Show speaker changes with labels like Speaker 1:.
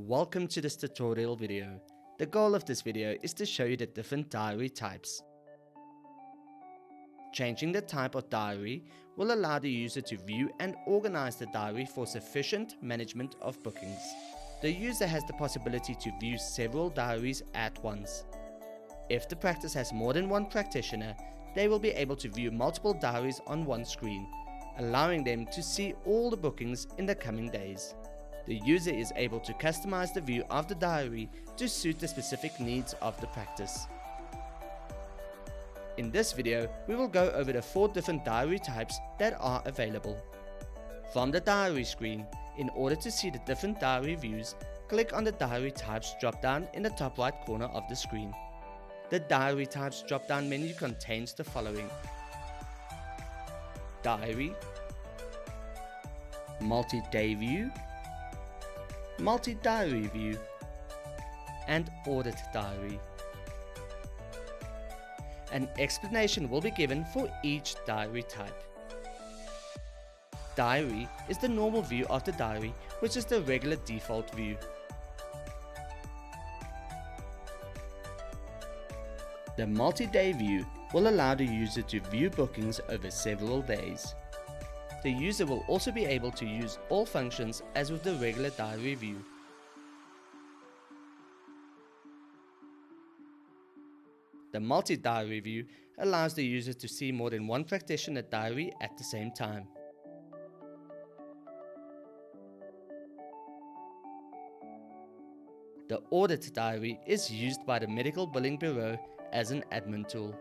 Speaker 1: Welcome to this tutorial video. The goal of this video is to show you the different diary types. Changing the type of diary will allow the user to view and organize the diary for sufficient management of bookings. The user has the possibility to view several diaries at once. If the practice has more than one practitioner, they will be able to view multiple diaries on one screen, allowing them to see all the bookings in the coming days. The user is able to customize the view of the diary to suit the specific needs of the practice. In this video, we will go over the 4 different diary types that are available. From the diary screen, in order to see the different diary views, click on the Diary Types drop-down in the top right corner of the screen. The Diary Types drop-down menu contains the following: Diary, Multi-Day View, Multi-Diary View, and Audit Diary. An explanation will be given for each diary type. Diary is the normal view of the diary, which is the regular default view. The multi-day view will allow the user to view bookings over several days. The user will also be able to use all functions as with the regular diary view. The multi-diary view allows the user to see more than one practitioner diary at the same time. The Audit Diary is used by the Medical Billing Bureau as an admin tool.